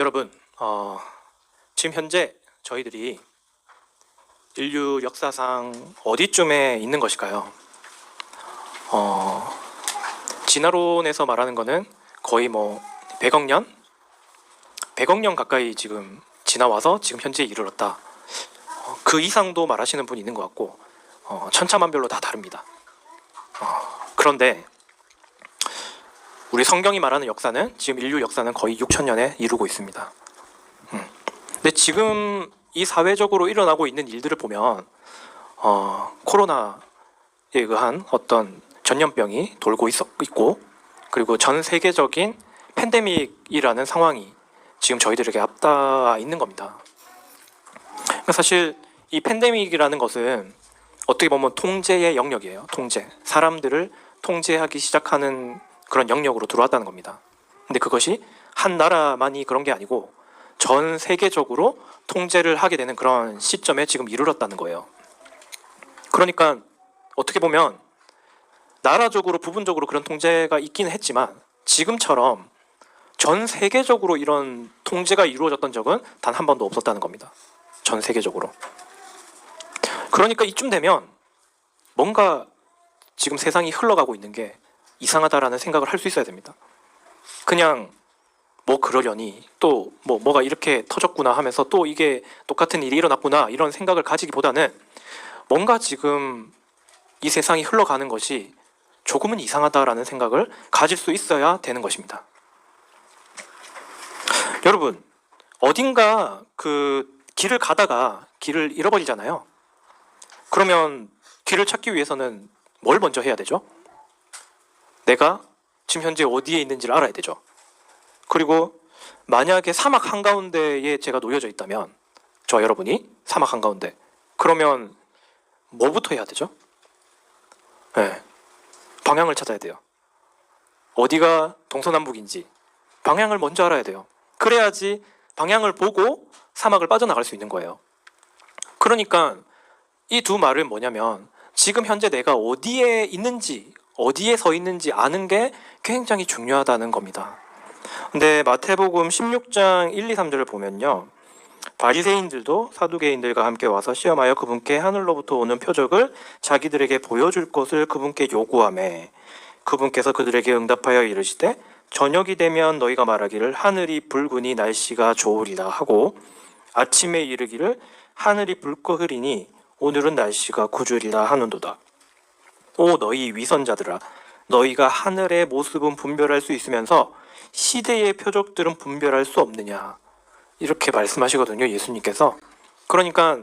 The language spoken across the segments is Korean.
여러분, 지금 현재 저희들이 인류 역사상 어디쯤에 있는 것일까요? 진화론에서 말하는 거는 거의 100억 년? 100억 년 가까이 지금 지나와서 지금 현재에 이르렀다. 그 이상도 말하시는 분이 있는 것 같고 천차만별로 다 다릅니다. 그런데 우리 성경이 말하는 역사는 지금 인류 역사는 거의 6,000년에 이루고 있습니다. 근데 지금 이 사회적으로 일어나고 있는 일들을 보면 코로나에 의한 어떤 전염병이 돌고 있고 그리고 전 세계적인 팬데믹이라는 상황이 지금 저희들에게 앞닿아 있는 겁니다. 그러니까 사실 이 팬데믹이라는 것은 어떻게 보면 통제의 영역이에요. 사람들을 통제하기 시작하는 그런 영역으로 들어왔다는 겁니다. 근데 그것이 한 나라만이 그런 게 아니고 전 세계적으로 통제를 하게 되는 그런 시점에 지금 이르렀다는 거예요. 그러니까 어떻게 보면 나라적으로 부분적으로 그런 통제가 있기는 했지만 지금처럼 전 세계적으로 이런 통제가 이루어졌던 적은 단 한 번도 없었다는 겁니다. 전 세계적으로. 그러니까 이쯤 되면 뭔가 지금 세상이 흘러가고 있는 게 이상하다라는 생각을 할 수 있어야 됩니다. 그냥 그러려니 또 뭐가 이렇게 터졌구나 하면서 또 이게 똑같은 일이 일어났구나 이런 생각을 가지기보다는 뭔가 지금 이 세상이 흘러가는 것이 조금은 이상하다라는 생각을 가질 수 있어야 되는 것입니다. 여러분, 어딘가 그 길을 가다가 길을 잃어버리잖아요. 그러면 길을 찾기 위해서는 뭘 먼저 해야 되죠? 내가 지금 현재 어디에 있는지를 알아야 되죠. 그리고 만약에 사막 한가운데에 제가 놓여져 있다면 저와 여러분이 사막 한가운데 그러면 뭐부터 해야 되죠? 방향을 찾아야 돼요. 어디가 동서남북인지 방향을 먼저 알아야 돼요. 그래야지 방향을 보고 사막을 빠져나갈 수 있는 거예요. 그러니까 이 두 말은 뭐냐면 지금 현재 내가 어디에 있는지 어디에 서 있는지 아는 게 굉장히 중요하다는 겁니다. 근데 마태복음 16장 1, 2, 3절을 보면요, 바리새인들도 사두개인들과 함께 와서 시험하여 그분께 하늘로부터 오는 표적을 자기들에게 보여줄 것을 그분께 요구하매 그분께서 그들에게 응답하여 이르시되 저녁이 되면 너희가 말하기를 하늘이 붉으니 날씨가 좋으리라 하고 아침에 이르기를 하늘이 붉고 흐리니 오늘은 날씨가 굿으리라 하는도다. 오 너희 위선자들아, 너희가 하늘의 모습은 분별할 수 있으면서 시대의 표적들은 분별할 수 없느냐, 이렇게 말씀하시거든요, 예수님께서. 그러니까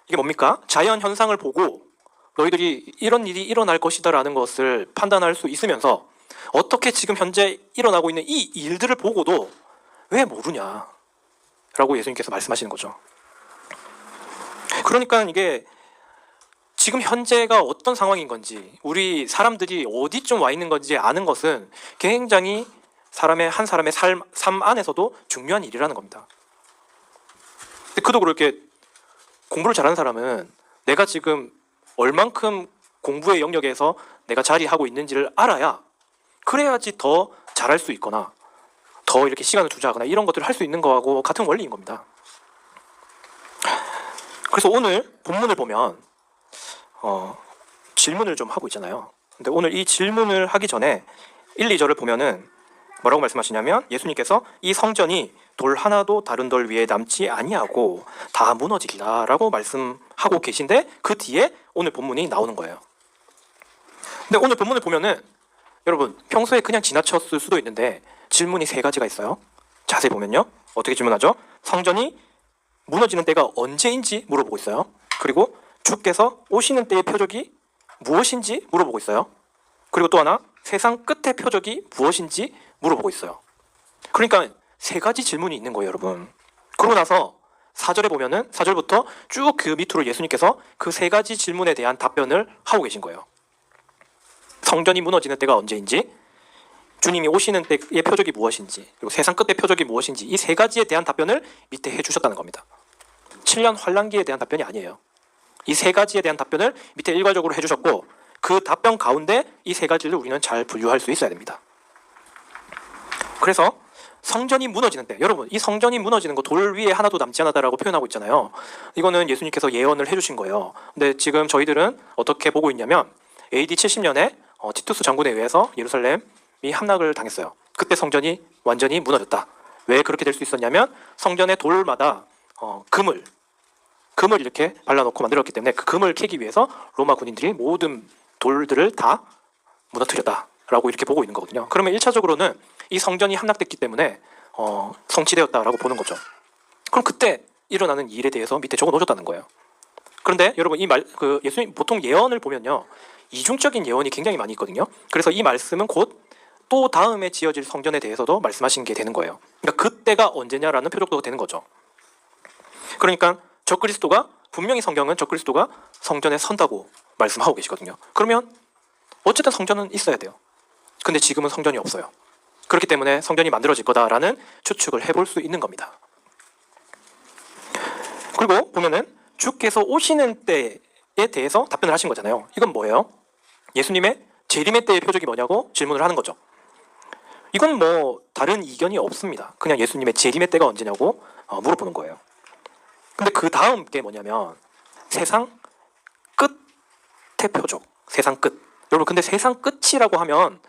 이게 뭡니까? 자연 현상을 보고 너희들이 이런 일이 일어날 것이다 라는 것을 판단할 수 있으면서 어떻게 지금 현재 일어나고 있는 이 일들을 보고도 왜 모르냐 라고 예수님께서 말씀하시는 거죠. 그러니까 이게 지금 현재가 어떤 상황인 건지, 우리 사람들이 어디쯤 와 있는 건지 아는 것은 굉장히 한 사람의 삶 안에서도 중요한 일이라는 겁니다. 근데 그도 그렇게 공부를 잘하는 사람은 내가 지금 얼만큼 공부의 영역에서 내가 자리하고 있는지를 알아야, 그래야지 더 잘할 수 있거나 더 이렇게 시간을 투자하거나 이런 것들을 할 수 있는 거하고 같은 원리인 겁니다. 그래서 오늘 본문을 보면 질문을 좀 하고 있잖아요. 근데 오늘 이 질문을 하기 전에 1, 2절을 보면은 뭐라고 말씀하시냐면 예수님께서 이 성전이 돌 하나도 다른 돌 위에 남지 아니하고 다 무너지리라 라고 말씀하고 계신데 그 뒤에 오늘 본문이 나오는 거예요. 근데 오늘 본문을 보면은 여러분 평소에 그냥 지나쳤을 수도 있는데 질문이 3가지가 있어요. 자세히 보면요, 어떻게 질문하죠? 성전이 무너지는 때가 언제인지 물어보고 있어요. 그리고 주께서 오시는 때의 표적이 무엇인지 물어보고 있어요. 그리고 또 하나, 세상 끝의 표적이 무엇인지 물어보고 있어요. 그러니까 3가지 질문이 있는 거예요, 여러분. 그러고 나서 4절에 보면은 4절부터 쭉 그 밑으로 예수님께서 그 3가지 질문에 대한 답변을 하고 계신 거예요. 성전이 무너지는 때가 언제인지, 주님이 오시는 때의 표적이 무엇인지, 그리고 세상 끝의 표적이 무엇인지, 이 3가지에 대한 답변을 밑에 해주셨다는 겁니다. 7년 환란기에 대한 답변이 아니에요. 이 3가지에 대한 답변을 밑에 일괄적으로 해주셨고 그 답변 가운데 이 3가지를 우리는 잘 분류할 수 있어야 됩니다. 그래서 성전이 무너지는데, 여러분 이 성전이 무너지는 거 돌 위에 하나도 남지 않았다라고 표현하고 있잖아요. 이거는 예수님께서 예언을 해주신 거예요. 근데 지금 저희들은 어떻게 보고 있냐면 AD 70년에 티투스 장군에 의해서 예루살렘이 함락을 당했어요. 그때 성전이 무너졌다. 왜 그렇게 될 수 있었냐면 성전의 돌마다 금을 이렇게 발라놓고 만들었기 때문에 그 금을 캐기 위해서 로마 군인들이 모든 돌들을 다 무너뜨렸다라고 이렇게 보고 있는 거거든요. 그러면 1차적으로는 이 성전이 함락됐기 때문에 성취되었다라고 보는 거죠. 그럼 그때 일어나는 일에 대해서 밑에 적어 놓으셨다는 거예요. 그런데 여러분 예수님 보통 예언을 보면요, 이중적인 예언이 굉장히 많이 있거든요. 그래서 이 말씀은 곧 또 다음에 지어질 성전에 대해서도 말씀하신 게 되는 거예요. 그러니까 그때가 언제냐라는 표적도가 되는 거죠. 그러니까 적그리스도가 분명히 성경은 적그리스도가 성전에 선다고 말씀하고 계시거든요. 그러면 어쨌든 성전은 있어야 돼요. 근데 지금은 성전이 없어요. 그렇기 때문에 성전이 만들어질 거다라는 추측을 해볼 수 있는 겁니다. 그리고 보면은 주께서 오시는 때에 대해서 답변을 하신 거잖아요. 이건 뭐예요? 예수님의 재림의 때의 표적이 뭐냐고 질문을 하는 거죠. 이건 뭐 다른 이견이 없습니다. 그냥 예수님의 재림의 때가 언제냐고 물어보는 거예요. 근데 그 다음 게 뭐냐면 세상 끝의 표적, 세상 끝. 여러분 근데 세상 끝이라고 하면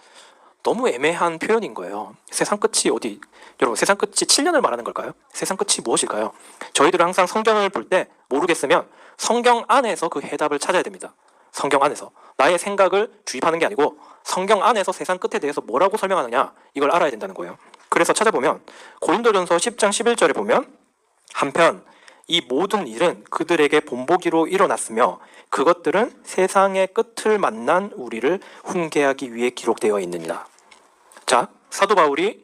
너무 애매한 표현인 거예요. 세상 끝이 어디? 여러분 세상 끝이 7년을 말하는 걸까요? 세상 끝이 무엇일까요? 저희들은 항상 성경을 볼 때 모르겠으면 성경 안에서 그 해답을 찾아야 됩니다. 성경 안에서 나의 생각을 주입하는 게 아니고 성경 안에서 세상 끝에 대해서 뭐라고 설명하느냐, 이걸 알아야 된다는 거예요. 그래서 찾아보면 고린도전서 10장 11절에 보면 한편 이 모든 일은 그들에게 본보기로 일어났으며 그것들은 세상의 끝을 만난 우리를 훈계하기 위해 기록되어 있느니라. 자, 사도 바울이